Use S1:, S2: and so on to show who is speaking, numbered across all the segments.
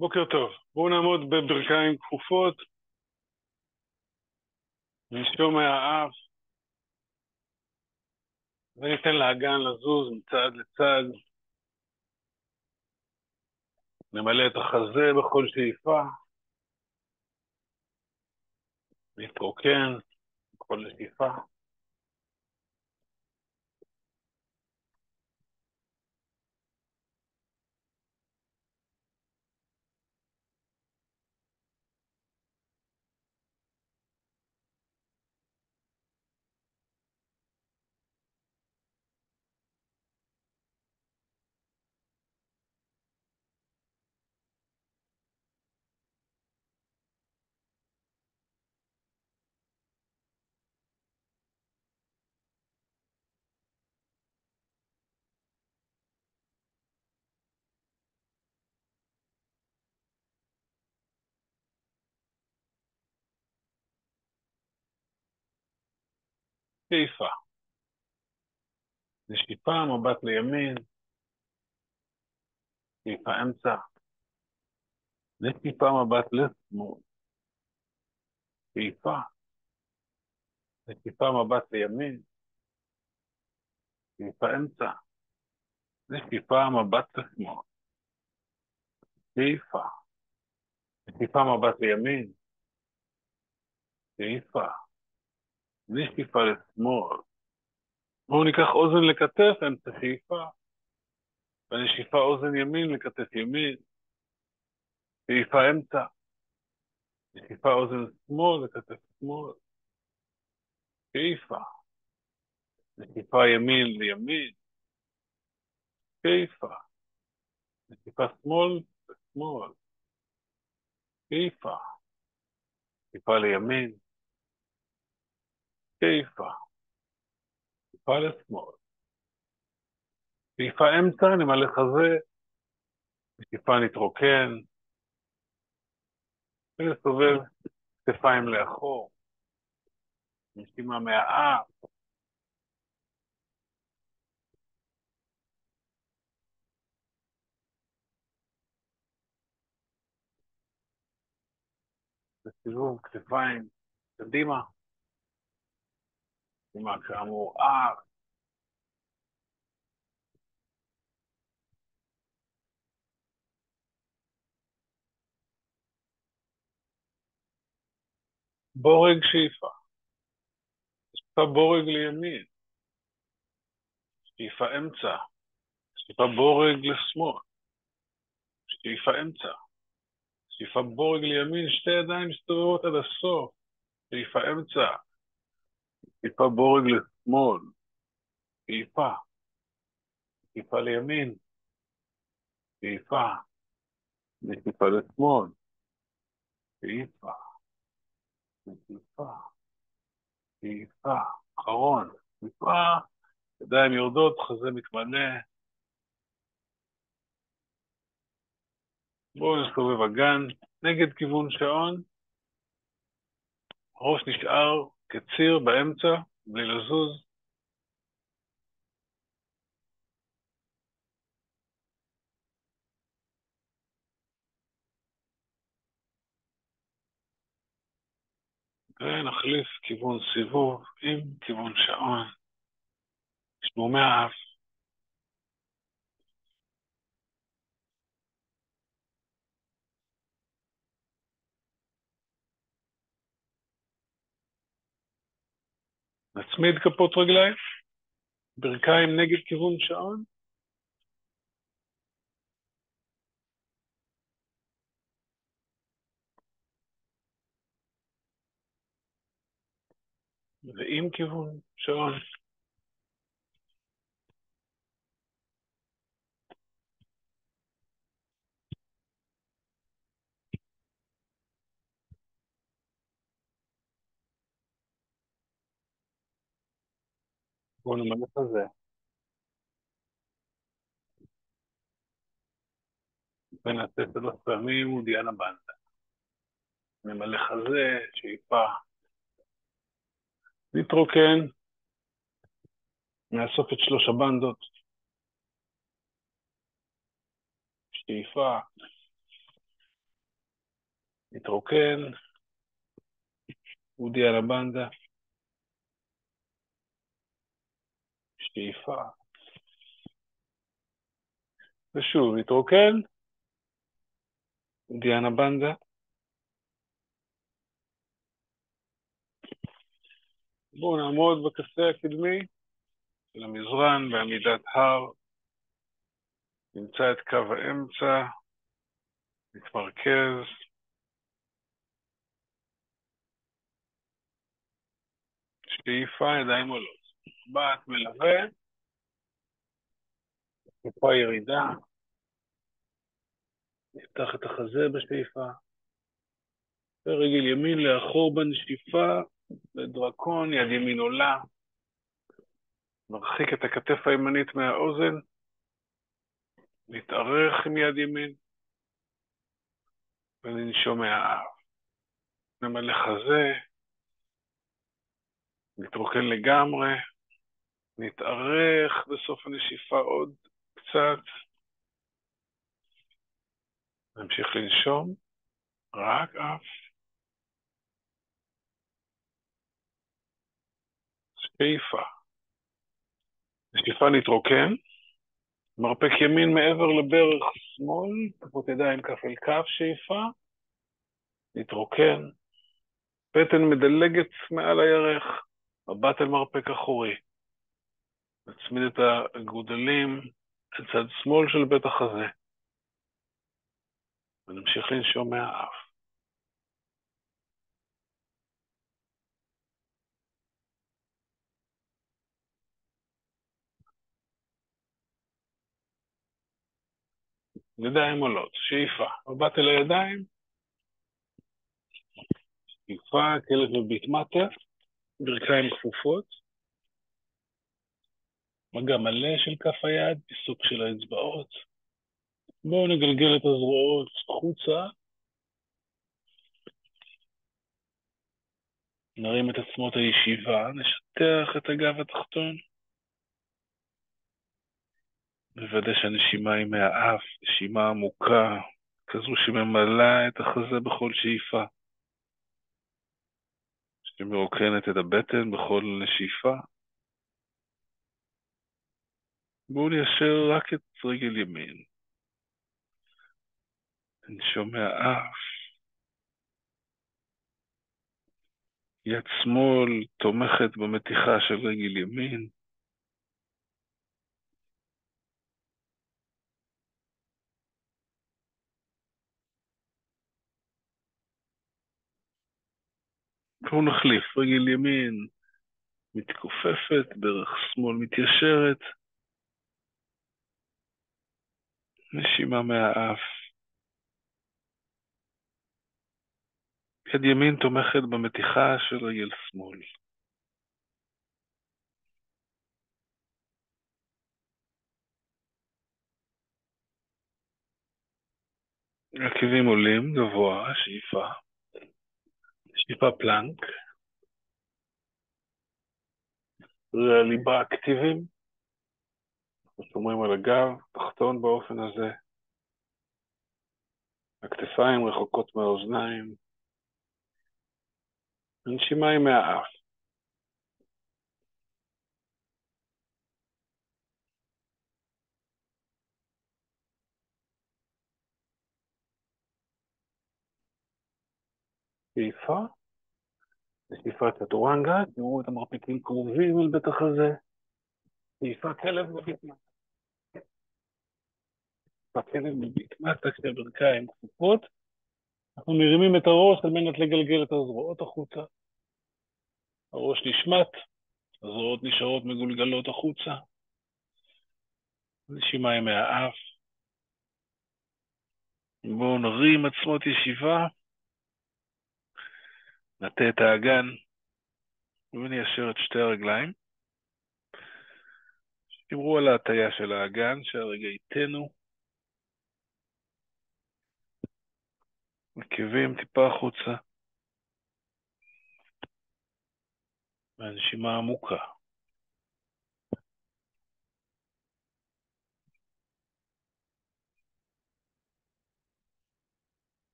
S1: בוקר טוב. בואו נעמוד בברכיים כפופות, נשום מהאף, וניתן לאגן לזוז מצד לצד. נמלא את החזה בכל שאיפה, נתרוקן בכל שאיפה. שאיפה. נשיפה, מבט לימין, שאיפה אמצע. נשיפה, מבט לשמאל, שאיפה. נשיפה, מבט לימין, שאיפה אמצע. נשיפה, מבט לשמאל, שאיפה. נשיפה, מבט לימין, שאיפה. נשיפה לשמאל. בואו ניקח אוזן לכתף, אמצע שאיפה. בנשיפה אוזן ימין לכתף ימין, שאיפה אמצע. נשיפה אוזן שמאל לכתף שמאל, שאיפה. נשיפה ימין לימין, שאיפה. נשיפה שמאל לשמאל, שאיפה. נשיפה לימין, שאיפה. נשיפה לשמאל. שאיפה אמצע, נמלא חזה. נשיפה נתרוקן, ונסובב כתפיים לאחור. נשימה מהאף. וסיבוב כתפיים קדימה. נשימה כאמור אף. בורג שאיפה. שאיפה בורג לימין. שאיפה אמצע. שאיפה בורג לשמאל. שאיפה אמצע. שאיפה בורג לימין, שתי ידיים מסתובבות עד הסוף. שאיפה אמצע. שאיפה בורג לשמאל. שאיפה. שאיפה לימין. שאיפה. שאיפה לשמאל. שאיפה. שאיפה. שאיפה. אחרון. שאיפה. ידיים יורדות, חזה מתמלא. בואו נסתובב אגן נגד כיוון שעון. ראש נשאר כציר באמצע, בלי לזוז. ונחליף כיוון סיבוב עם כיוון שעון. נשמור מהאף. נצמיד כפות רגליים. ברכיים נגד כיוון שעון. ועם כיוון שעון. בואו נמלא חזה. ונעשה 3 פעמים ודיאנה בנדה. נמלא חזה, שאיפה. נתרוקן. נאסוף את 3 הבנדות. שאיפה. נתרוקן, אודיאנה בנדה, שאיפה, ושוב נתרוקן, אודיאנה בנדה, בואו נעמוד בכיסא הקדמי של המזרן בעמידת הר, נמצא את קו האמצע, נתמרכז, שאיפה, ידיים עולות, בעת מלווה, טיפה ירידה, נפתח את החזה בשאיפה, ורגל ימין לאחור בנשיפה, בדרקון, יד ימין עולה, מרחיק את הכתף הימנית מהאוזן, נתארך עם יד ימין, וננשום מהאף. נמלא חזה, נתרוקן לגמרי, נתארך בסוף הנשיפה עוד קצת, נמשיך לנשום, רק אף, שאיפה. נשיפה נתרוקן, מרפק ימין מעבר לברך שמאל, כפות ידיים כף אל כף, שאיפה, נתרוקן, בטן מדלגת מעל הירך, מבט אל מרפק אחורי. נצמיד את הגודלים לצד שמאל של בית החזה, ונמשיך לנשום מהאף. ידיים עולות, שאיפה, מבט אל הידיים, שאיפה, כלב מביט מטה, ברכיים כפופות, מגע מלא של כף היד, פיסוק של האצבעות. בואו נגלגל את הזרועות חוצה, נרים את עצמות הישיבה, נשטח את הגב התחתון, נוודא שהנשימה היא מהאף, נשימה עמוקה, כזו שממלאה את החזה בכל שאיפה, שמרוקנת את הבטן בכל נשיפה. בואו ניישר רק את רגל ימין, ננשום מהאף, יד שמאל תומכת במתיחה של רגל ימין, בואו נחליף, רגל ימין מתכופפת, ברך שמאל מתיישרת, נשימה מהאף, יד ימין תומכת במתיחה של רגל שמאל. עקבים עולים גבוה, שאיפה, שאיפה פלנק, הליבה אקטיביים, שומרים על הגב, תחתון באופן הזה, הכתפיים רחוקות מהאוזניים, הנשימה היא מהאף. שאיפה, שאיפה צ'טורנגה, תראו את המרפקים קרובים אל בית החזה, שאיפה כלב מביט מטה, שאיפה כלב מביט מטה כשהברכיים כפופות, אנחנו מרימים את הראש על מנת לגלגל את הזרועות החוצה, הראש נשמט, הזרועות נשארות מגולגלות החוצה, נשימה היא מהאף. בואו נרים עצמות ישיבה, נטה את האגן וניישר את שתי הרגליים. שמרו על ההטיה של האגן, שהרגע איתנו. עקבים טיפה החוצה. והנשימה עמוקה.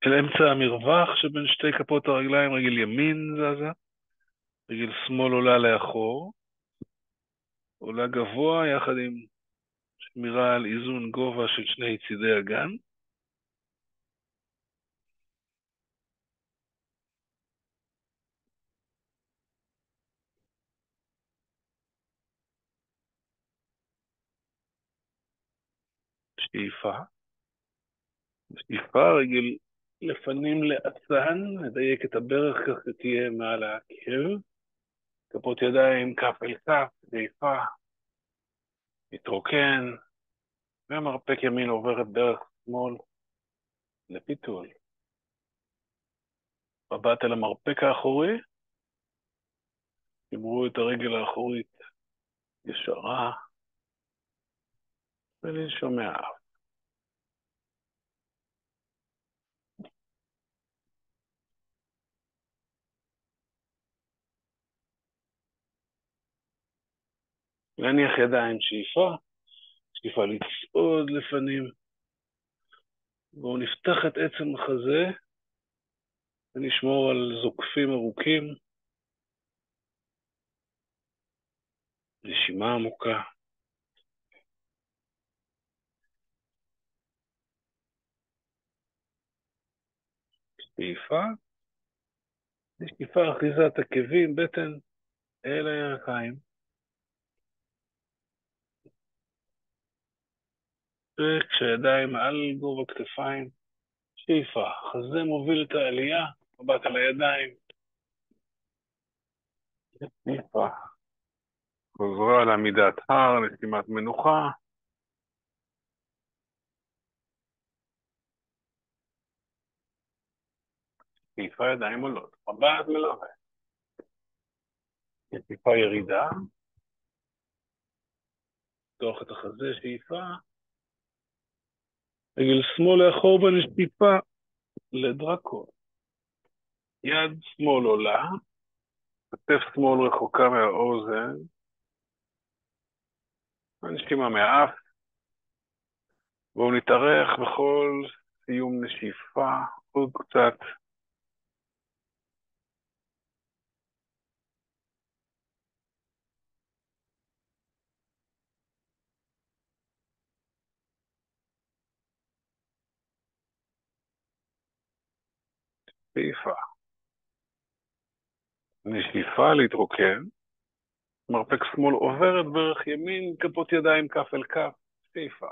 S1: אל אמצע המרווח שבין שתי כפות הרגליים, רגל ימין זזה, רגל שמאל עולה לאחור, עולה גבוה יחד עם שמירה על איזון גובה של שני צידי הגן. שאיפה. שאיפה, רגל לפנים לאצן, נדייק את הברך כך שתהיה מעל העקב. כפות ידיים כף אל כף, שאיפה, מתרוקן, ומרפק ימין עובר את ברך שמאל לפיתול. מבט אל המרפק האחורי, חיברו את הרגל האחורית ישרה, ולנשום מהאף. להניח ידיים, שאיפה, שאיפה לצעוד לפנים. בואו נפתח את עצם החזה, ונשמור על זוקפים ארוכים. נשימה עמוקה. שאיפה, שאיפה אחיזת עקבים, בטן אל הירכיים. וכשהידיים מעל גובה כתפיים, שאיפה, חזה מוביל את העלייה, מבט על הידיים. שאיפה, חוזרה לעמידת הר, נשימת מנוחה. שאיפה, ידיים עולות, מבט מלווה. שאיפה, ירידה. לפתוח את החזה, שאיפה. רגל שמאל לאחור בנשיפה לדרקון. יד שמאל עולה, כתף שמאל רחוקה מהאוזן, הנשימה מהאף. בואו נתארך בכל סיום נשיפה, עוד קצת. שאיפה. נשיפה להתרוקן. מרפק שמאל עובר את ברך ימין, כפות ידיים כף אל כף. שאיפה.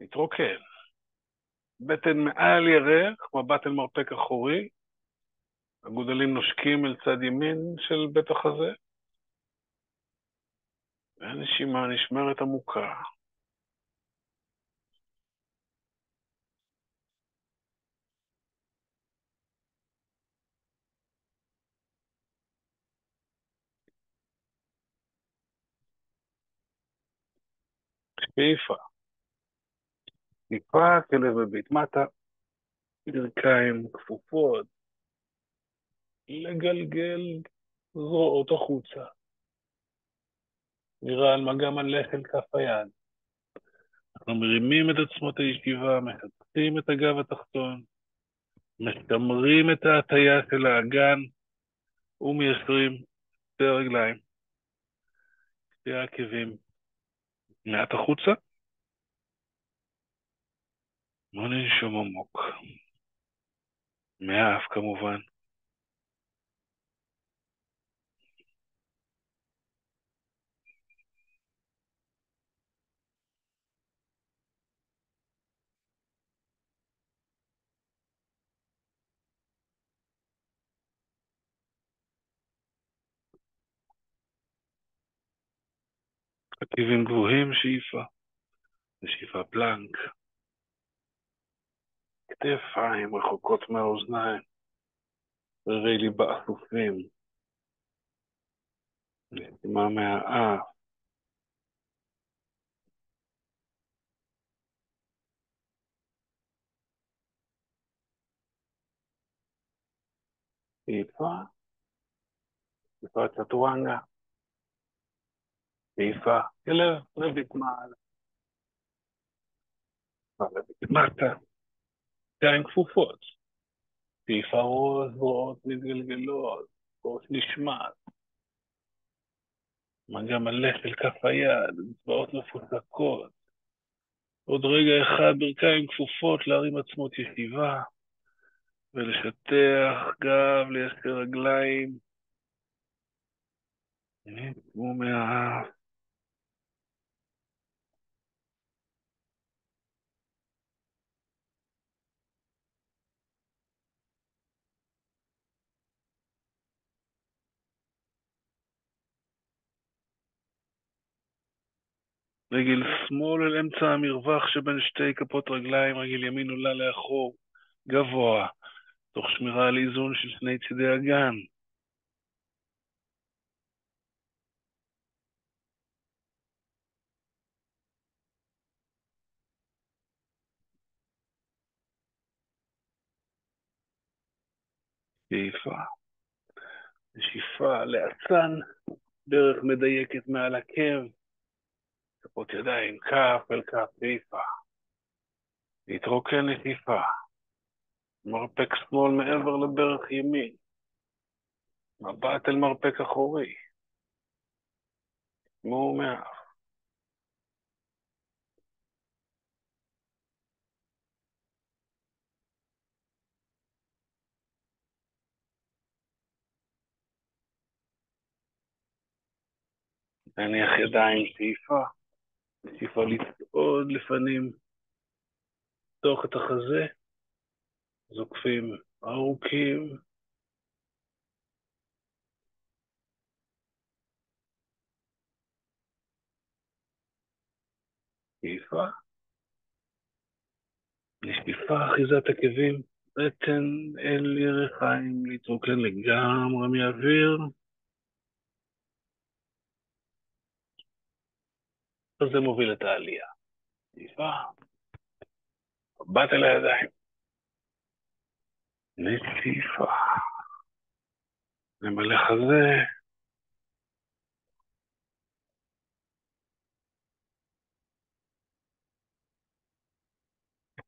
S1: להתרוקן. בטן מעל ירך, מבט אל מרפק אחורי. הגודלים נושקים אל צד ימין של בית החזה. והנשימה נשמרת עמוקה. שאיפה. טיפה כלב מביט מטה. ברכיים כפופות. לגלגל זרועות החוצה. נראה על מגע מלא של כף היד. אנחנו מרימים את עצמות הישיבה, מחזקים את הגב התחתון, משמרים את ההטיה של האגן ומיישרים שתי הרגליים, שתי העקבים. מעט החוצה. בוא ננשום עמוק. מהאף כמובן. עקבים גבוהים, שאיפה. ושאיפה פלנק. כתפיים רחוקות מהאוזניים. שרירי ליבה אסופים. נשימה מהאף. שאיפה. שאיפה צ'טורנגה. שאיפה. כלב מביט מעלה. מביט מטה. שתיים כפופות. שאיפה ראש, זרועות מתגלגלות, ראש נשמט. מגע מלא של כף היד, אצבעות מפוסקות. עוד רגע אחד ברכיים כפופות להרים עצמות ישיבה, ולשטח גב, ליישר רגליים. כמו מהאף. רגל שמאל אל אמצע המרווח שבין שתי כפות רגליים, רגל ימין עולה לאחור, גבוה, תוך שמירה על איזון של שני צידי הגן. שאיפה, שאיפה לעצן, דרך מדייקת מעל עקב, כפות ידיים, כף אל כף, שאיפה. להתרוקן נשיפה, מרפק שמאל מעבר לברך ימין, מבט אל מרפק אחורי, כמו מהאף. להניח ידיים, שאיפה, שאיפה לצעוד לפנים, לפתוח את החזה, זוקפים ארוכים, שאיפה, נשיפה, אחיזת עקבים, בטן אל ירכיים, להתרוקן לגמרי מאוויר, אז זה מוביל את העלייה. שאיפה, מבט אל הידיים, נשיפה, למלא חזה,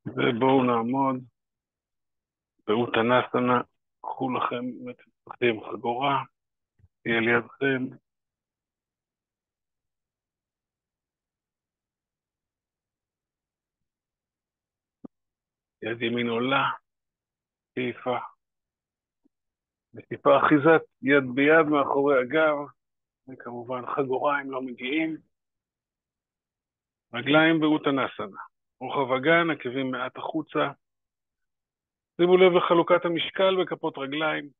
S1: ובואו נעמוד באוטנסנה. קחו לכם אם אתם צריכים חגורה, תהיה לידכם, יד ימין עולה, שאיפה, נשיפה, אחיזת יד ביד מאחורי הגב, וכמובן חגורה אם לא מגיעים, רגליים באוטנסנה, רוחב הגן, עקבים מעט החוצה, שימו לב לחלוקת המשקל בכפות רגליים,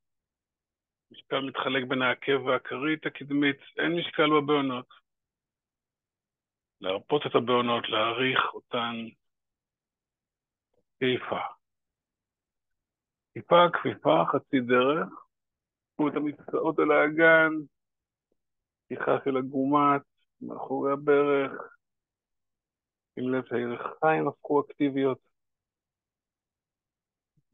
S1: משקל מתחלק בין העקב והכרית הקדמית, אין משקל בבעונות, להרפות את הבעונות, להעריך אותן, שאיפה, טיפה כפיפה, חצי דרך, קחו את המפסעות אל האגן, פתיחה של הגומט, מאחורי הברך, שים לב שהירכיים הפכו אקטיביות,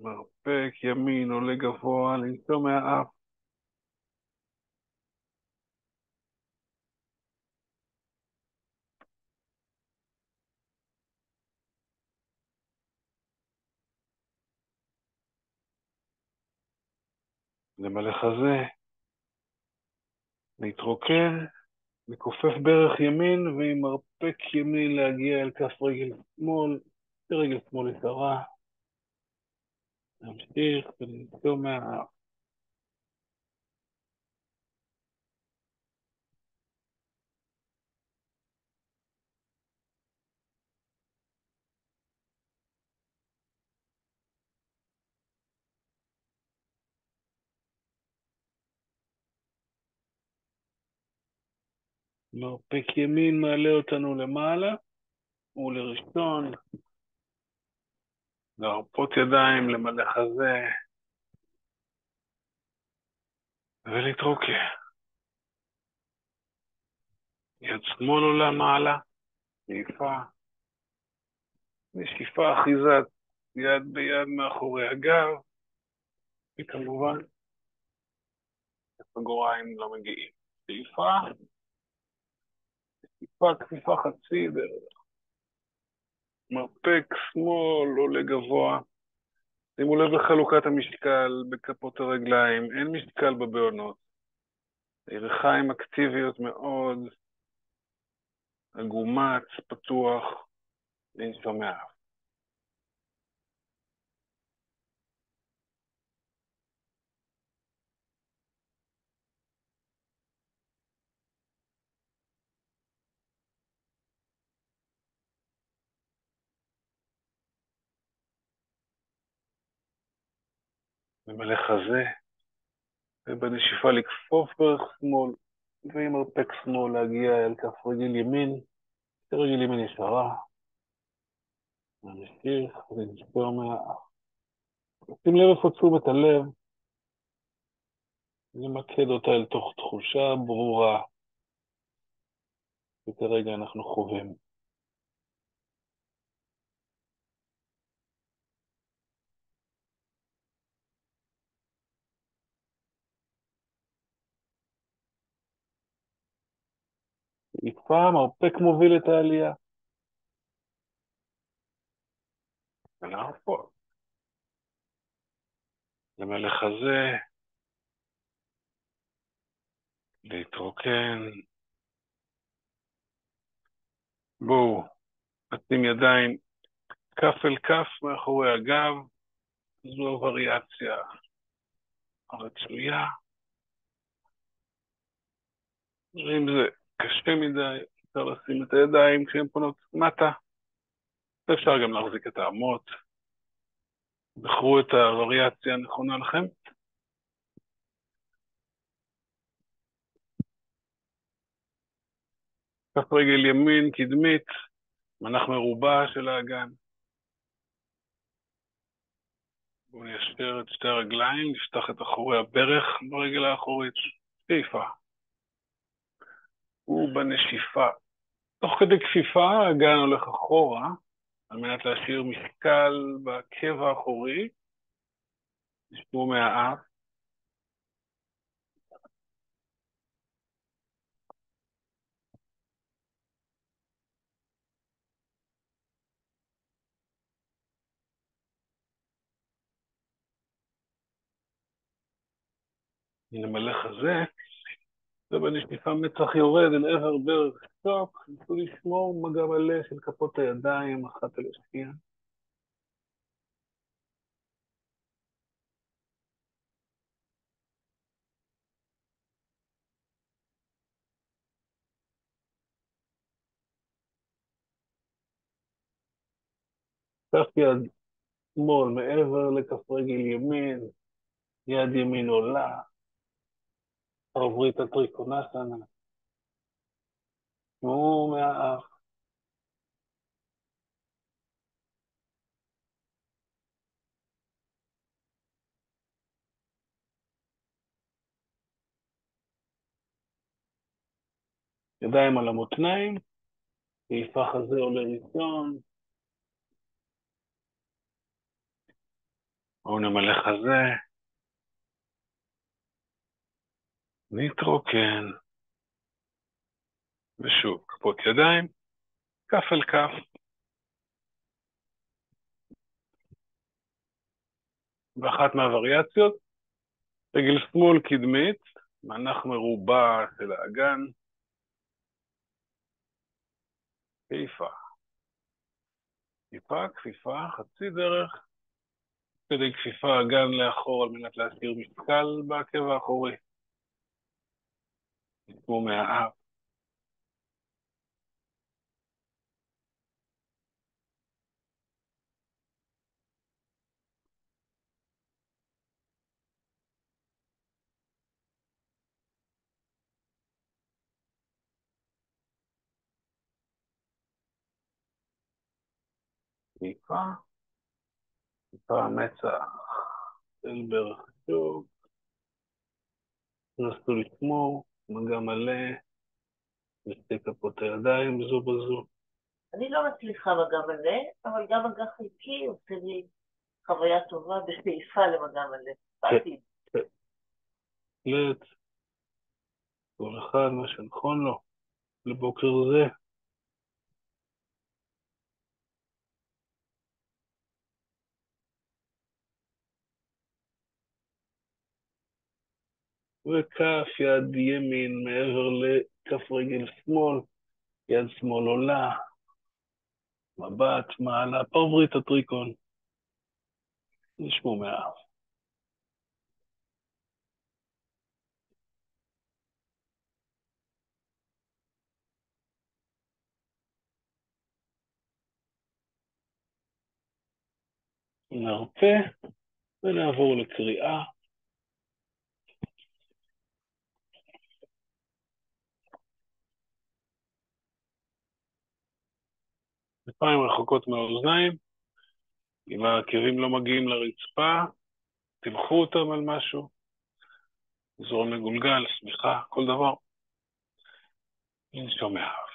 S1: מרפק, ימין, עולה גבוה, לנשום מהאף, למלא חזה, להתרוקן, לכופף ברך ימין, ועם מרפק ימין להגיע אל כף רגל שמאל, רגל שמאל יקרה, להמשיך ולנשום מהאף. מרפק ימין מעלה אותנו למעלה, ולראשון, להרפות ידיים, למלא חזה, ולהתרוקן. יד שמאל עולה מעלה, שאיפה, נשיפה, אחיזת יד ביד מאחורי הגב, וכמובן, הגוריים לא מגיעים. שאיפה, טיפה כפיפה חצי דרך, מרפק שמאל עולה גבוה, שימו לב לחלוקת המשקל בכפות הרגליים, אין משקל בבעונות. הירכיים אקטיביות מאוד, הגומץ, פתוח, לנשום מהאף. נמלא חזה, ובנשיפה לכפוף ברך שמאל, ועם מרפק שמאל להגיע אל כף רגל ימין, רגל ימין ישרה, נמשיך ונשפר מהאף. שים לב איפה תשומת הלב, נמקד אותה אל תוך תחושה ברורה, וכרגע אנחנו חווים. שאיפה, מרפק מוביל את העלייה. אנחנו פה. נמלא חזה, להתרוקן. בואו, נשים ידיים כף אל כף מאחורי הגב, זו הווריאציה הרצויה. אם זה קשה מדי, אפשר לשים את הידיים כשהן פונות מטה, ואפשר גם להחזיק את האמות. בחרו את הווריאציה הנכונה לכם. כף רגל ימין קדמית, מנח מרובע של האגן. בואו ניישר את שתי הרגליים, נפתח את אחורי הברך ברגל האחורית. שאיפה. ובנשיפה. תוך כדי כפיפה, האגן הולך אחורה, על מנת להשאיר משקל בעקב האחורי. נשמעו מהאף. נמלא חזה, ובנשיפה מצח יורד אל עבר ברך שוק. ניסו לשמור מגע מלא של כפות הידיים, אחת אל השנייה. כף יד שמאל מעבר לכף רגל ימין, יד ימין עולה, עברי את הטריקונסנה, תשמעו מהאף. ידיים על המותניים, שאיפה חזה עולה ראשון. בואו נמלא חזה, נתרוקן, ושוב, כפות ידיים, כף אל כף. באחת מהווריאציות, רגל שמאל קדמית, מנח מרובע של האגן, שאיפה. כפיפה, כפיפה, חצי דרך, כדי כפיפה האגן לאחור על מנת להסיר משקל בעקב האחורי. נשמעו מהאף. כפיפה, כפיפה מצח, אל ברך שוק. נסו לשמור, מגע מלא, בשתי כפות הידיים זו בזו.
S2: אני לא מצליחה מגע מלא, אבל גם מגע חלקי עושה לי חוויה טובה בשאיפה למגע מלא. באתי.
S1: בהחלט, כל אחד מה שנכון לו, לבוקר זה. וכף יד ימין מעבר לכף רגל שמאל, יד שמאל עולה, מבט מעלה, פרברית הטריקון, נשמו מהאף. נרפה ונעבור לקריאה. כפיים רחוקות מהאוזניים, אם העקבים לא מגיעים לרצפה, תלכו אותם על משהו, זרום מגולגל, סמיכה, כל דבר. נשום מהאף.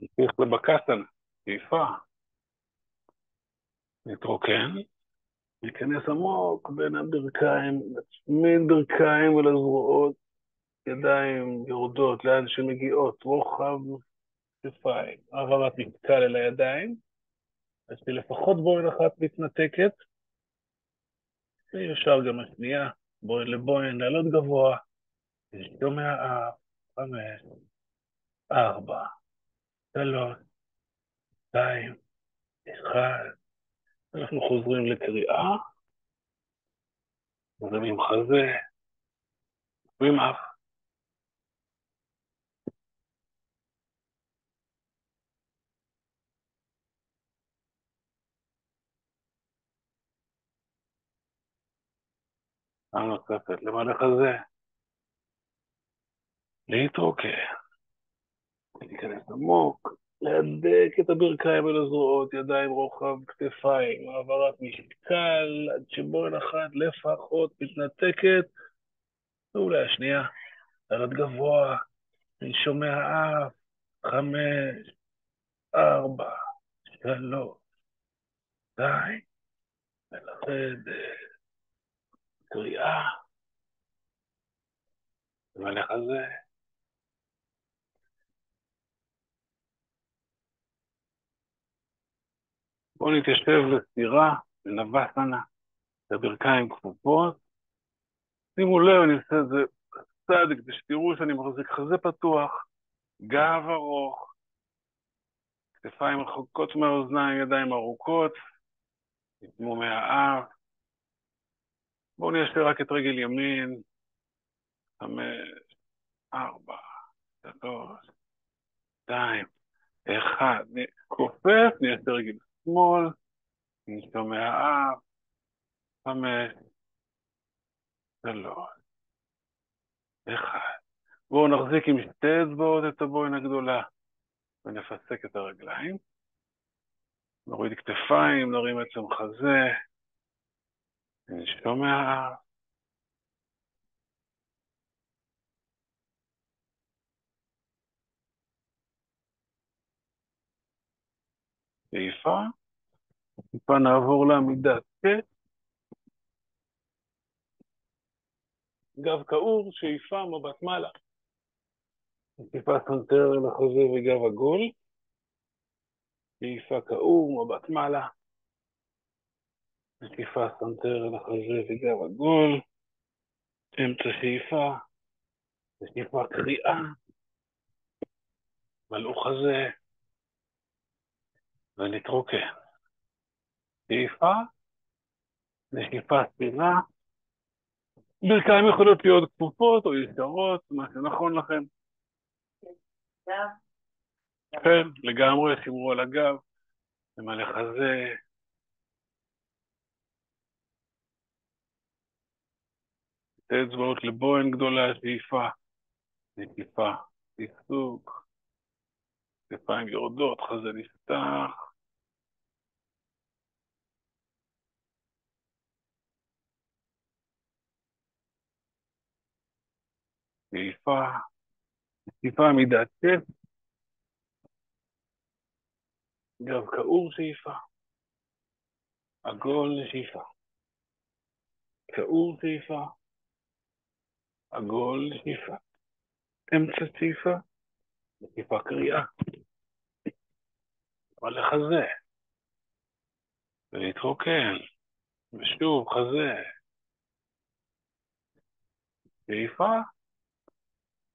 S1: נמשיך לבקסנה, שאיפה, נתרוקן, ניכנס עמוק בין הברכיים, נצמיד ברכיים ולזרועות, ידיים יורדות לאן שמגיעות, רוחב כתפיים, העברת משקל אל הידיים, אז שלפחות בוין אחת מתנתקת, וישר גם השנייה, בוין לבוין, לעלות גבוה, נשום מהאף, 5, 4, 3, 2, 1, אנחנו חוזרים לקריאה, מזמים חזה, ועם אף. פעם נוספת, למעלה חזה, להתרוקן, להיכנס עמוק, להדק את הברכיים אל הזרועות, ידיים רוחב כתפיים, העברת משקל, עד שבוין אחת לפחות מתנתקת, ואולי השנייה, לעלות גבוה, לנשום מהאף, 5, 4, 3, 2, ולחד קריאה, ומלך הזה. בואו נתיישב לסתירה, לנבסנה, לברכיים כפופות. שימו לב, אני אעשה את זה בצד, כדי שתראו שאני מחזיק חזה פתוח, גב ארוך, כתפיים רחוקות מהאוזניים, ידיים ארוכות, נשמו מהאף. בואו ניישר רק את רגל ימין, 5, 4, 3, 2, 1, כופף, ניישר רגל שמאל, נשום מהאף, 5, 3, 1. בואו נחזיק עם שתי אצבעות את הבוין הגדולה, ונפסק את הרגליים. נוריד כתפיים, נרים עצם חזה, נשום מהאף. שאיפה, טיפה נעבור לעמידת קט, גב כעור, שאיפה, מבט מעלה. טיפה סנטר לחזה וגב עגול, שאיפה כעור, מבט מעלה. טיפה סנטר לחזה וגב עגול, אמצע שאיפה, שאיפה קריאה, מלאו חזה, ונתרוקן. שאיפה, נשיפה ספירה, ברכיים יכולות להיות כפופות או ישרות, מה שנכון לכם. כן, לגמרי, שימרו על הגב, למלא חזה. שתי אצבעות לבוין גדולה, שאיפה, נשיפה, עיסוק, כתפיים יורדות, חזה נפתח. שאיפה, נשיפה מידת כף, גב כעור שאיפה, עגול נשיפה. צעור שאיפה, עגול שאיפה, אמצע שאיפה, שאיפה קריאה, אבל לחזה, ולהתרוקן, ושוב חזה, שאיפה,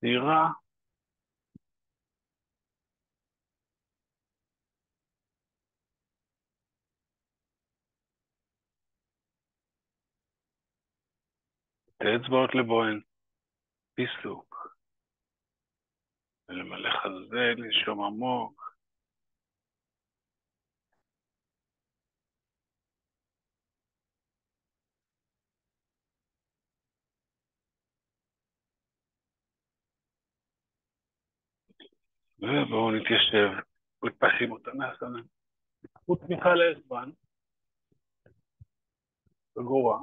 S1: דירה, שתי אצבעות לבוהן, פיסוק, ולמלא חזה, לנשום עמוק, ובואו נתיישב, ופשים אותה מהסנה. חוץ מיכל האצבן, בגורה,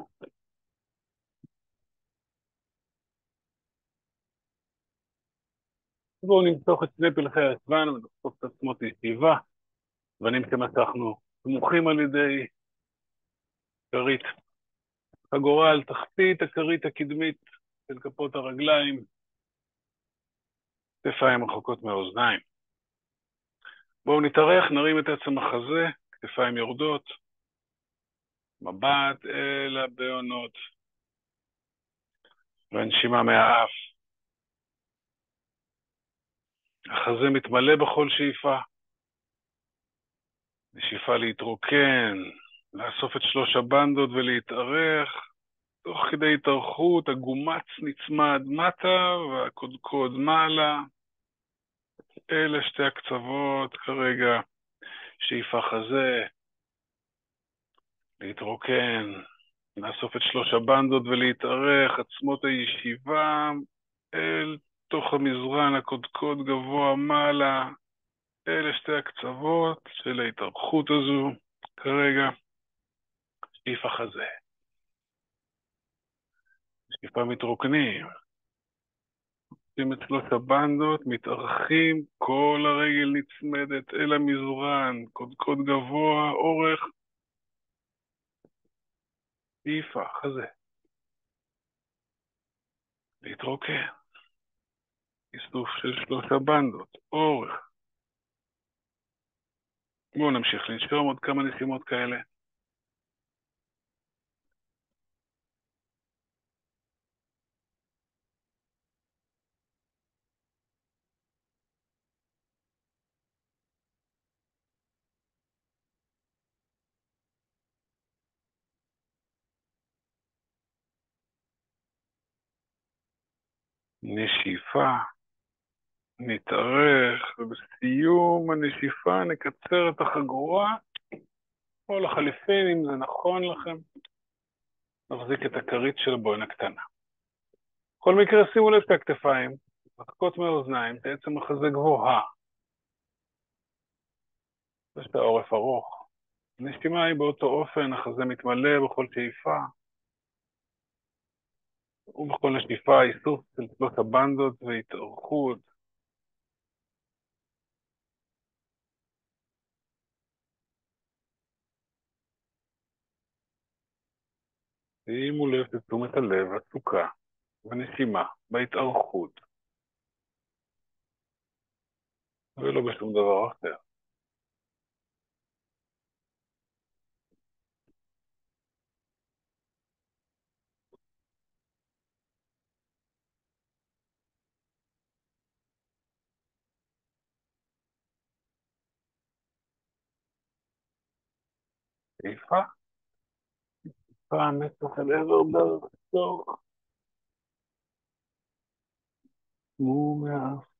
S1: בואו נמתוח את שני פלחי האצבן ונחשוף את עצמות לישיבה, אבנים שמתחנו סמוכים על ידי כרית הגורה על תחתית הכרית הקדמית של כפות הרגליים, כתפיים רחוקות מהאוזניים. בואו נתארך, נרים את עצם החזה, כתפיים יורדות, מבט אל הבעונות, והנשימה מהאף. החזה מתמלא בכל שאיפה, נשיפה להתרוקן, לאסוף את שלוש הבנדות ולהתארך, תוך כדי התארכות, הגומץ נצמד מטה והקודקוד מעלה. אלה שתי הקצוות כרגע, שאיפה חזה, להתרוקן, לאסוף את שלוש הבנדות ולהתארך, עצמות הישיבה אל תוך המזרן, הקודקוד גבוה מעלה. אלה שתי הקצוות של ההתארכות הזו כרגע, שאיפה חזה. שאיפה מתרוקנים, עושים את שלוש הבנדות, מתארכים, כל הרגל נצמדת אל המזרן, קודקוד גבוה, אורך, שאיפה חזה. להתרוקן, איסוף של שלוש הבנדות, אורך. בואו נמשיך לנשום עוד כמה נשימות כאלה. נשיפה, נתארך, ובסיום הנשיפה נקצר את החגורה, או לחליפין, אם זה נכון לכם, נחזיק את הכרית של הבוהן הקטנה. בכל מקרה, שימו לב את הכתפיים, רחוקות מהאוזניים, את עצם החזה גבוהה, יש את העורף ארוך. הנשימה היא באותו אופן, החזה מתמלא בכל שאיפה, ובכל נשיפה איסוף של שלוש הבנדות והתארכות. שימו לב לתשומת הלב, התשוקה, בנשימה, בהתארכות, ולא בשום דבר אחר. שאיפה, פעם מתח אל עבר דרך צורך, ומאף.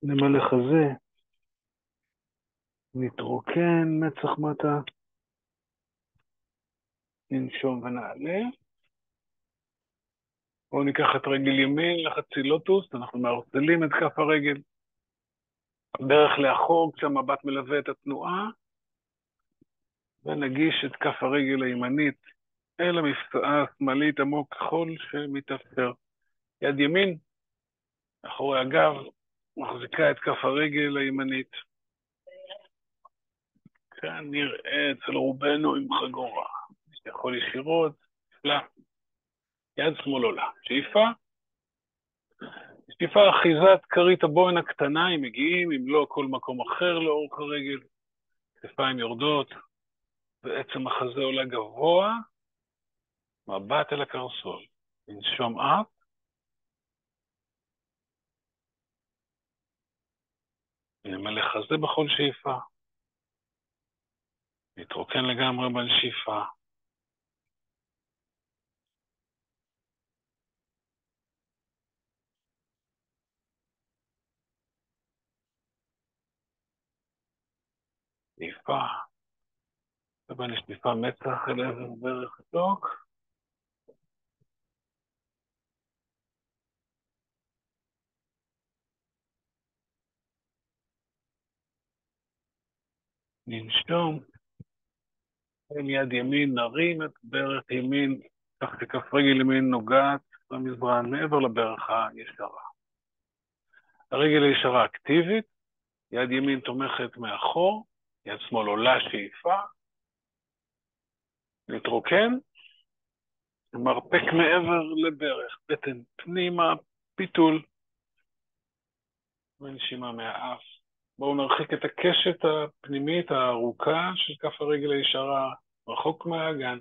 S1: נמלא חזה, נתרוקן, מצח מטה, ננשום ונעלה. בואו ניקח את רגל ימין לחצי לוטוס, אנחנו מערצלים את כף הרגל, דרך לאחור כשהמבט מלווה את התנועה, ונגיש את כף הרגל הימנית אל המפשעה השמאלית עמוק ככל שמתאפשר. יד ימין, מאחורי הגב, מחזיקה את כף הרגל הימנית. כאן נראה אצל רובנו עם חגורה. יכול ישירות, נפלא. יד שמאל עולה. שאיפה. שאיפה אחיזת כרית הבוין הקטנה, אם מגיעים, אם לא כל מקום אחר לאורך הרגל. כתפיים יורדות, ועצם החזה עולה גבוה, מבט אל הקרסול. ננשום אפ. נמלא חזה בכל שאיפה. נתרוקן לגמרי בנשיפה. שאיפה. ובנשיפה מצח אל עבר ברך תוק. ננשום. עם יד ימין נרים את ברך ימין, כך שכף רגל ימין נוגעת במזרן מעבר לברך הישרה. הרגל הישרה אקטיבית, יד ימין תומכת מאחור, יד שמאל עולה שאיפה, נתרוקן, מרפק מעבר לברך, בטן פנימה, פיתול, ונשימה מהאף. בואו נרחיק את הקשת הפנימית הארוכה של כף הרגל הישרה, רחוק מהאגן,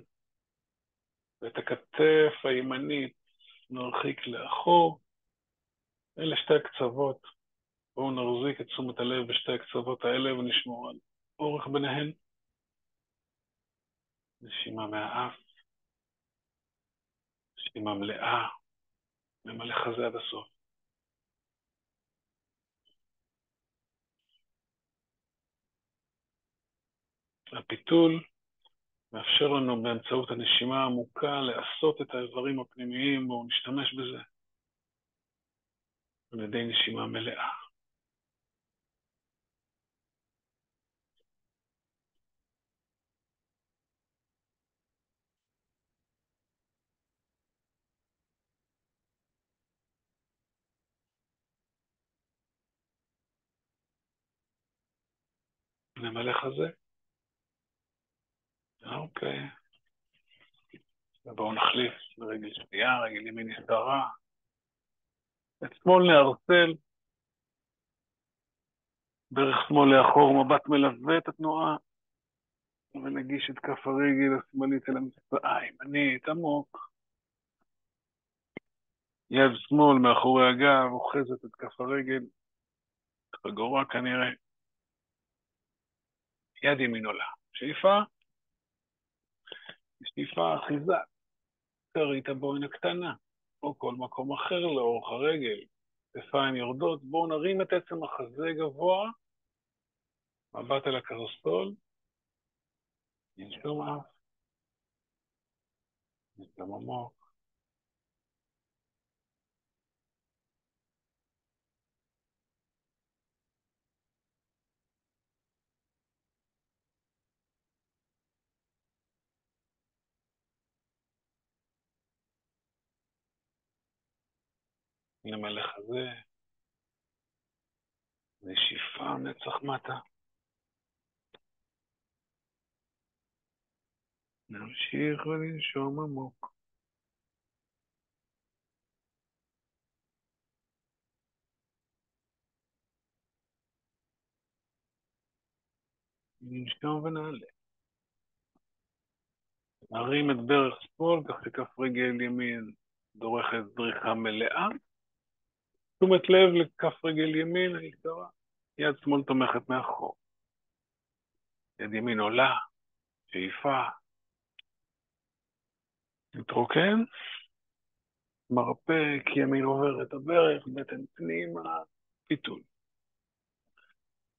S1: ואת הכתף הימנית נרחיק לאחור, אלה שתי הקצוות. בואו נרזיק את תשומת הלב בשתי הקצוות האלה ונשמור על אורך ביניהן. נשימה מהאף, נשימה מלאה, ממלא חזה עד הסוף. הפיתול מאפשר לנו באמצעות הנשימה העמוקה לעשות את האיברים הפנימיים, בואו נשתמש בזה על ידי נשימה מלאה. נמלא חזה. אוקיי. ובואו נחליף ברגל שנייה, רגל ימין ישרה. את שמאל נערסל, ברך שמאל לאחור, מבט מלווה את התנועה, ונגיש את כף הרגל השמאלית אל המפשעה הימנית עמוק. יד שמאל מאחורי הגב, אוחזת את כף הרגל, חגורה כנראה. יד ימין עולה. שאיפה. שאיפה אחיזה. כרית הבוין הקטנה, או כל מקום אחר לאורך הרגל. כתפיים יורדות, בואו נרים את עצם החזה גבוה, מבט אל הקרסול, ננשום אף, ננשום עמוק. נמלא חזה, נשיפה, נצח מטה. נמשיך וננשום עמוק. ננשום ונעלה. נרים את ברך שמאל, כך שכף רגל ימין דורכת דריכה מלאה. תשומת לב לכף רגל ימין הישרה. יד שמאל תומכת מאחור. יד ימין עולה, שאיפה. נתרוקן. מרפק, ימין עובר את הברך, בטן פנימה, פיתול.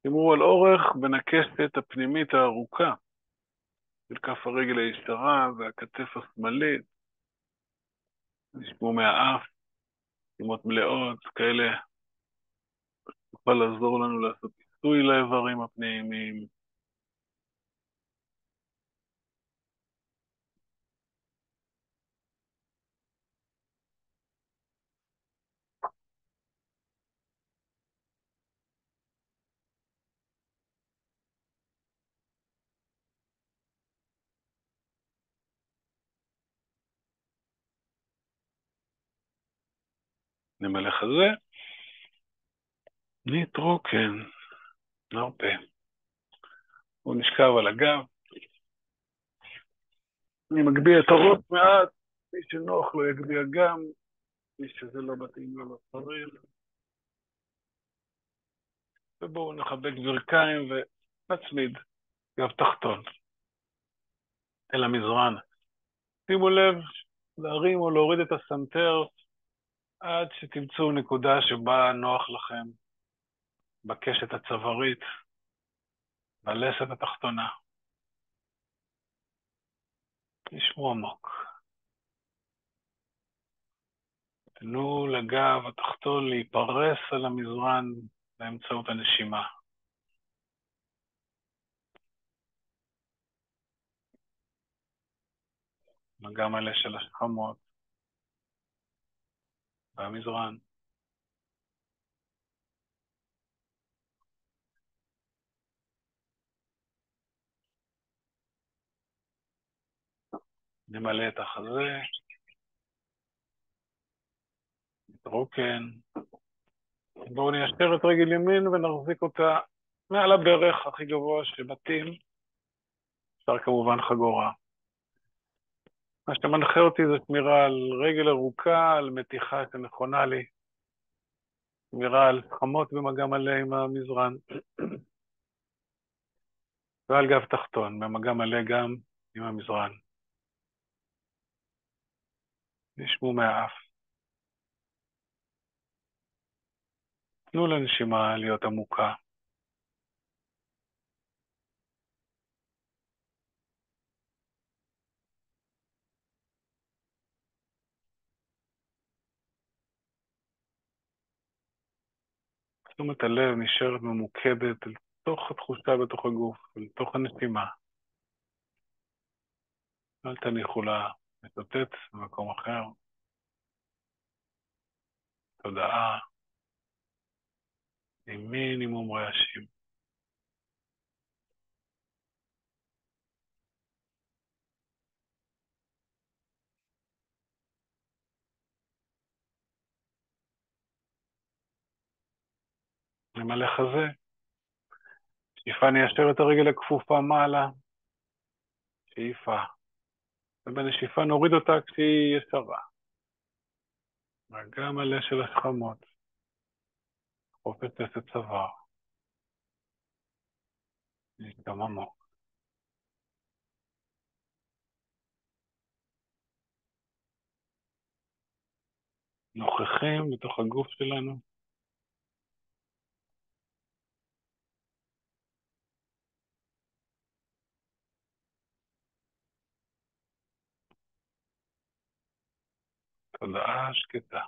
S1: שימרו על אורך בין הקשת הפנימית הארוכה של כף הרגל הישרה והכתף השמאלית. נשמעו מהאף, שימות מלאות, כאלה תוכל לעזור לנו לעשות עיסוי לאיברים הפנימיים. נמלא חזה, נתרוקן, נרפה. הוא נשכב על הגב, אני מגביה את הראש מעט, מי שנוח לו יגביה גם, מי שזה לא מתאים לו לא צריך. ובואו נחבק ברכיים ונצמיד גב תחתון אל המזרן. שימו לב להרים או להוריד את הסנטר עד שתמצאו נקודה שבה נוח לכם בקשת הצווארית, בלסת התחתונה. נשמו עמוק. תנו לגב התחתון להיפרס על המזרן באמצעות הנשימה. מגע מלא של השכמות והמזרן. נמלא את החזה, נתרוקן. בואו ניישר את רגל ימין ונחזיק אותה מעל הברך הכי גבוה שמתאים. אפשר כמובן חגורה. מה שמנחה אותי זה שמירה על רגל ארוכה, על מתיחה שנכונה לי. שמירה על שכמות במגע מלא עם המזרן. ועל גב תחתון, במגע מלא גם עם המזרן. נשמו מהאף. תנו לנשימה להיות עמוקה. תשומת הלב נשארת ממוקדת אל תוך התחושה בתוך הגוף, אל תוך הנשימה. אל תניחו לה לשוטט במקום אחר. תודעה עם מינימום רעשים. נמלא חזה. שאיפה ניישר את הרגל הכפופה מעלה. שאיפה. ובנשיפה נוריד אותה כשהיא ישרה. מגע מלא של השכמות. חופש לסת צוואר. נשגם עמוק. נוכחים בתוך הגוף שלנו. תודעה שקטה.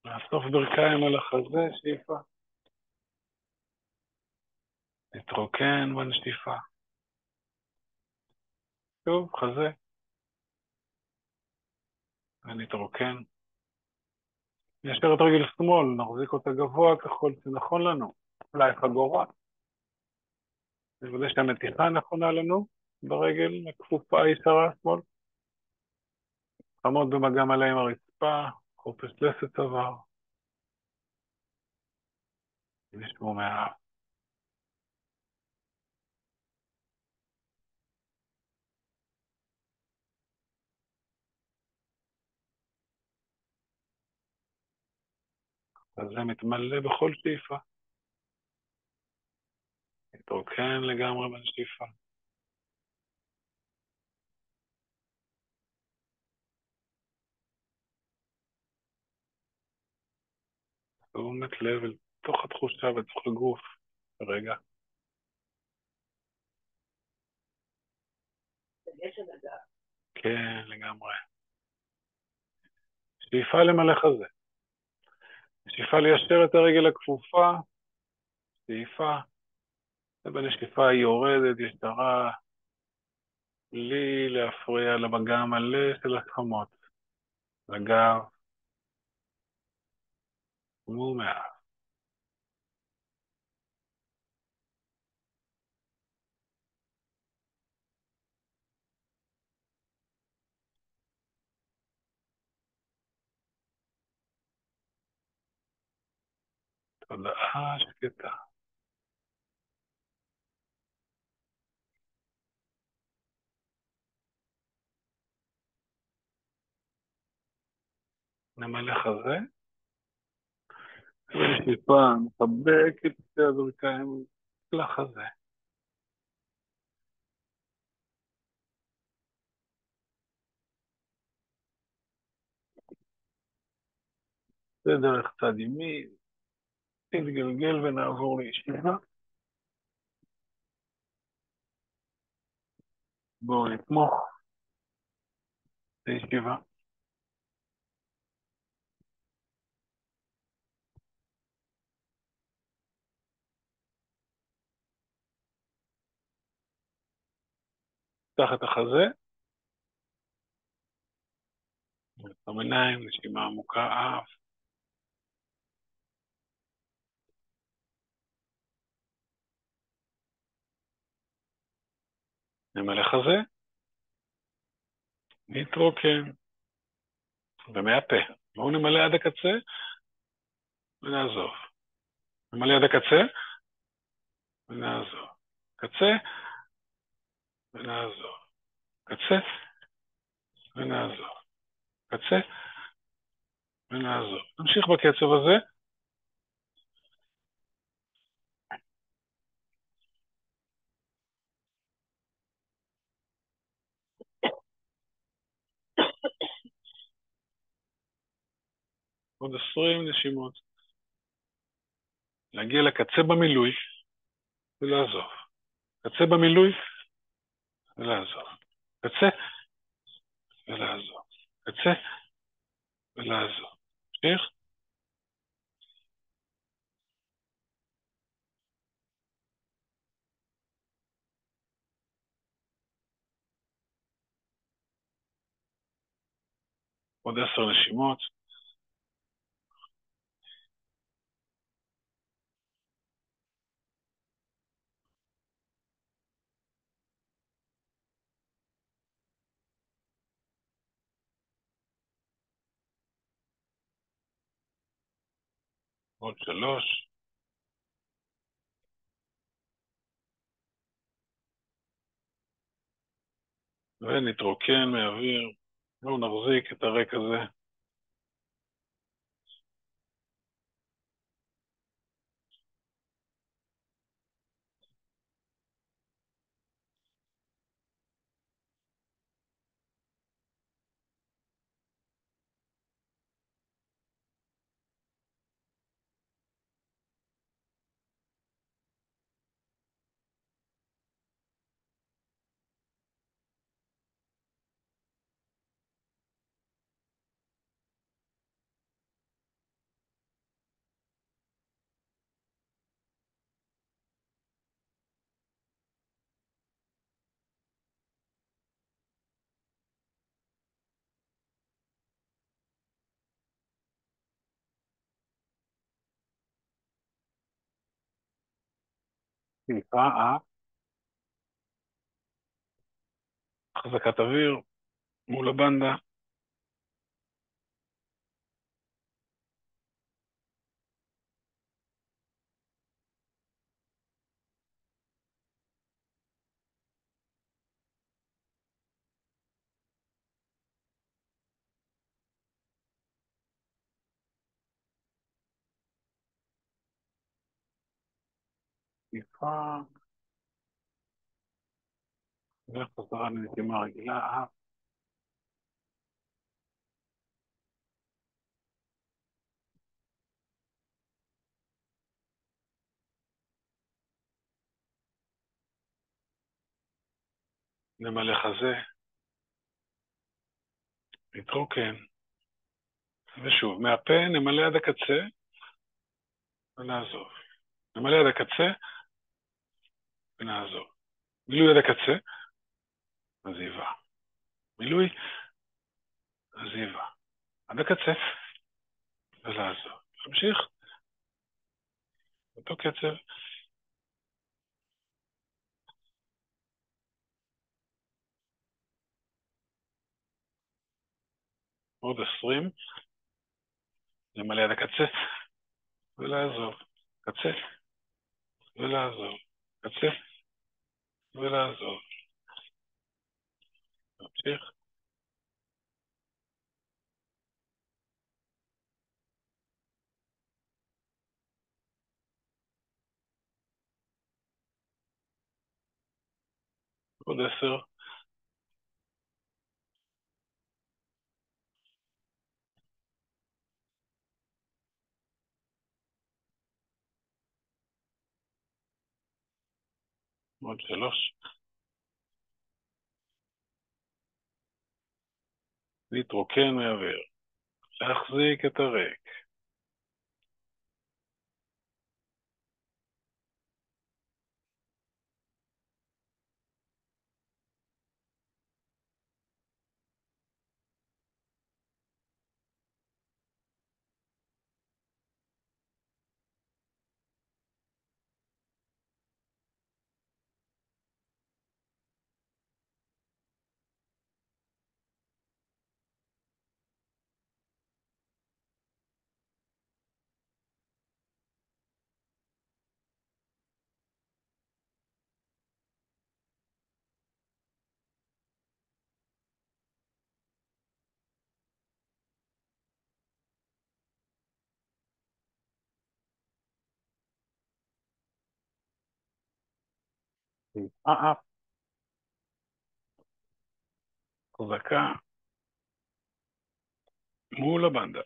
S1: לאסוף ברכיים על החזה, שאיפה. נתרוקן בנשיפה. שוב, חזה. ונתרוקן. ניישר את רגל שמאל, נחזיק אותה גבוה ככל שנכון לנו. אולי חגורה. נוודא שהמתיחה נכונה לנו ברגל הכפופה הישרה שמאל. עמוד במגע מלא עם הרצפה, חופש לסת צוואר. נשמו מהאף. אז זה מתמלא בכל שאיפה. מתרוקן לגמרי בנשיפה. תשומת לב אל תוך התחושה בתוך הגוף. רגע.
S2: דגש על הגב.
S1: כן, לגמרי. שאיפה למלא חזה. שאיפה ליישר את הרגל הכפופה. שאיפה. ובנשיפה היא יורדת, ישרה, בלי להפריע למגע המלא של השכמות. לגב. ומעט. תודעה שקטה. נמלא חזה. ושאיפה, מחבק את שתי הברכיים לחזה. זה דרך צד ימין. נתגלגל ונעבור לישיבה. בואו נתמוך. לישיבה. פתח את החזה. נעצום עיניים, נשימה עמוקה, אף. נמלא חזה. נתרוקן. ומהפה. בואו נמלא עד הקצה ונעזוב. נמלא עד הקצה ונעזוב. קצה ונעזוב. קצה ונעזוב. קצה ונעזוב. נמשיך בקצב הזה. עוד 20 נשימות. להגיע לקצה במילוי ולעזוב. קצה במילוי ולעזוב. קצה ולעזוב. קצה ולעזוב. נמשיך. עוד 10 נשימות. עוד 3. ונתרוקן מהאוויר. בואו נחזיק את הרק הזה. שאיפה, החזקת אוויר מול הבנדה. שאיפה. וחזרה לנשימה רגילה. נמלא חזה. נתרוקן. ושוב, מהפה נמלא עד הקצה ונעזוב. נמלא עד הקצה ונעזוב. מילוי עד הקצה, עזיבה. מילוי, עזיבה. עד הקצה ולעזוב. נמשיך. אותו קצב. עוד 20. נמלא עד הקצה ולעזוב. קצה ולעזוב, קצה ולעזוב. נמשיך. עוד 10. עוד 3. להתרוקן מהאוויר. להחזיק את הריק. אף חזקה מול הבנדה.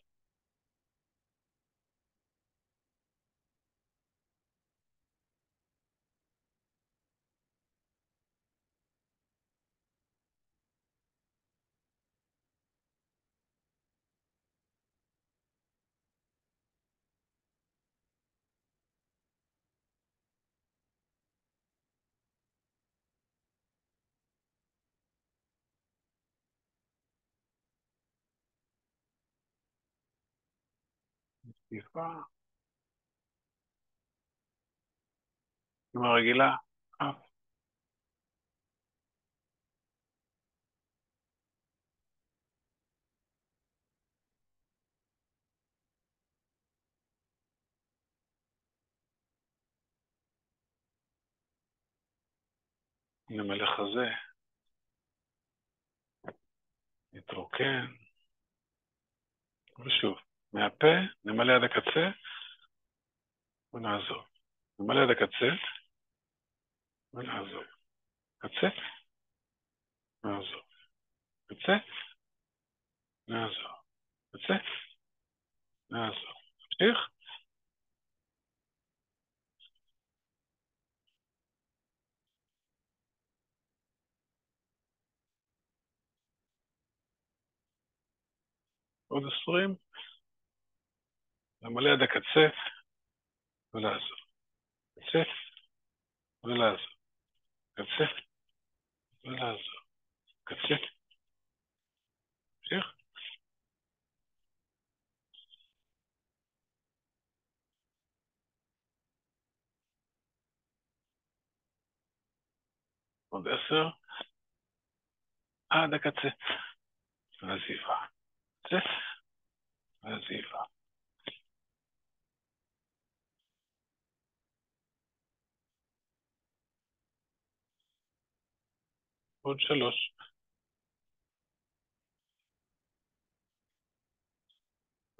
S1: נשיפה. עם הרגילה. אף. נמלא חזה. נתרוקן. ושוב. מהפה נמלא עד הקצה ונעזוב. נמלא עד הקצה ונעזוב. קצה. נעזוב. קצה. נעזוב. קצה. נעזוב. נמשיך. עוד 20. נמלא עד הקצה ולעזוב. קצה ולעזוב. קצה ולעזוב. קצה. נמשיך. עוד 10. עד הקצה. ועזיבה. קצה ועזיבה. עוד 3.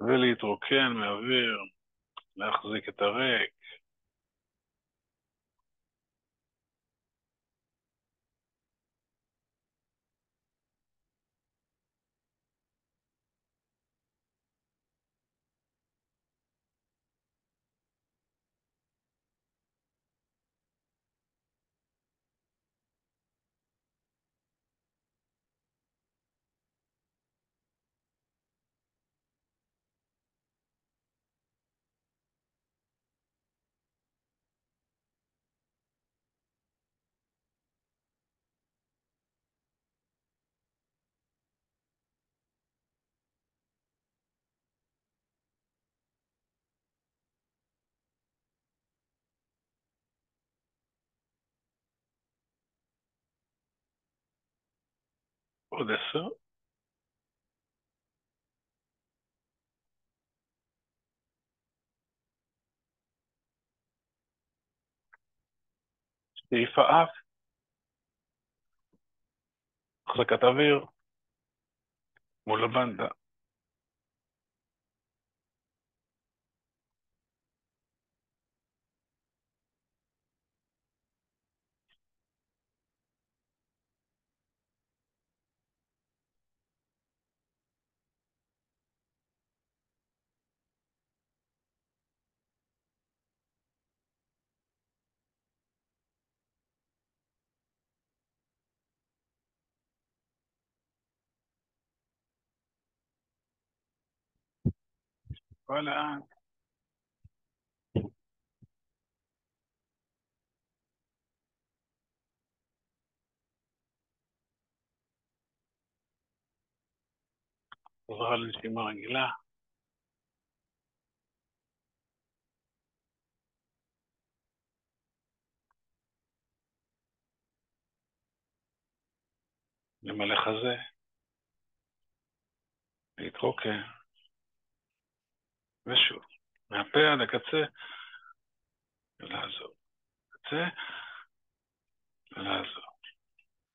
S1: ולהתרוקן מהאוויר. להחזיק את הריק. עוד 10. שאיפה אף, החזקת אוויר, מול הבנדה. ולאן? חזרה לנשימה רגילה. למלא חזה. להתרוקן. ושוב. מהפה עד הקצה. ולעזור. קצה. ולעזור.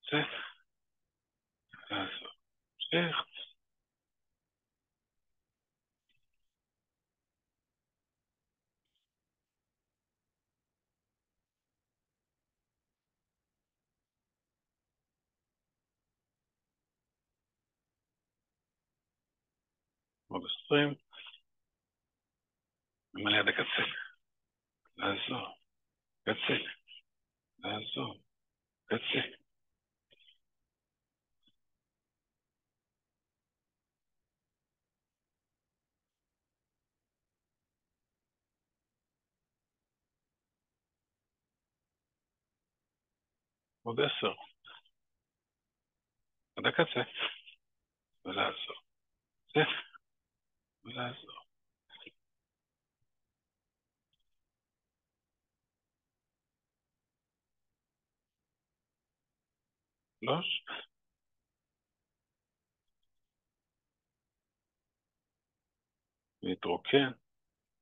S1: קצה. ולעזור. שך. עוד 20. למלא עד הקצה. לעזור. קצה. לעזור. קצה. עוד 10. עד הקצה. ולעזור. קצה. ולעזור. 3. להתרוקן.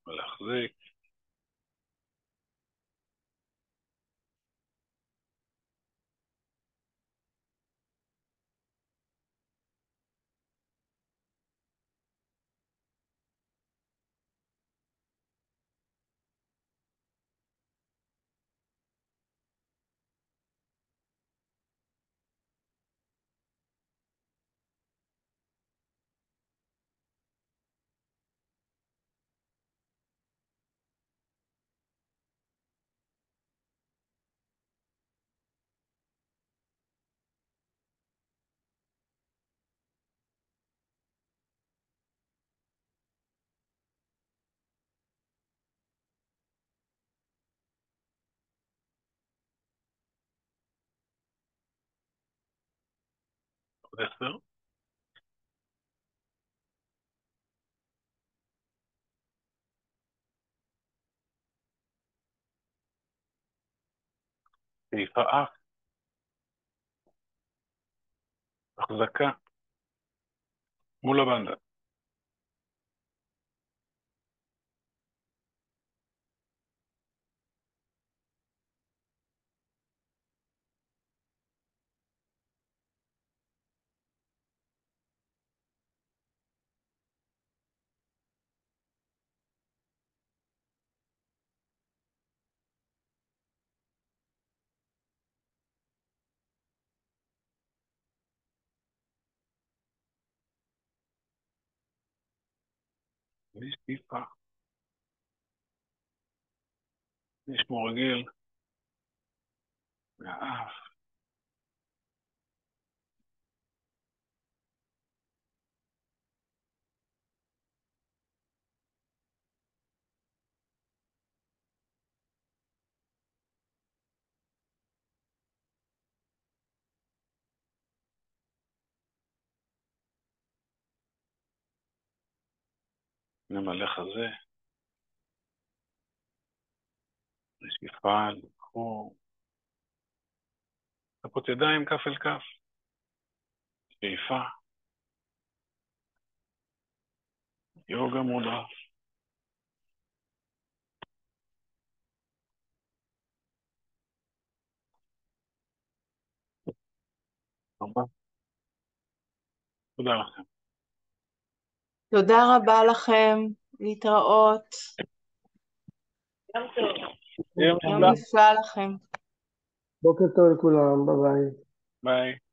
S1: ולהחזיק. עוד 10. שאיפה אף. החזקה. מול הבנדה. ושאיפה. נשמור רגיל. מהאף. נמלא חזה. נשיפה. לבחור. כפות ידיים כף אל כף. שאיפה. יוגה מודרה. רבה. תודה לכם.
S3: תודה רבה לכם, להתראות,
S2: יום טוב.
S1: יום
S3: יום
S1: נפלא.
S3: נפלא לכם.
S4: בוקר טוב לכולם, ביי ביי.
S1: ביי.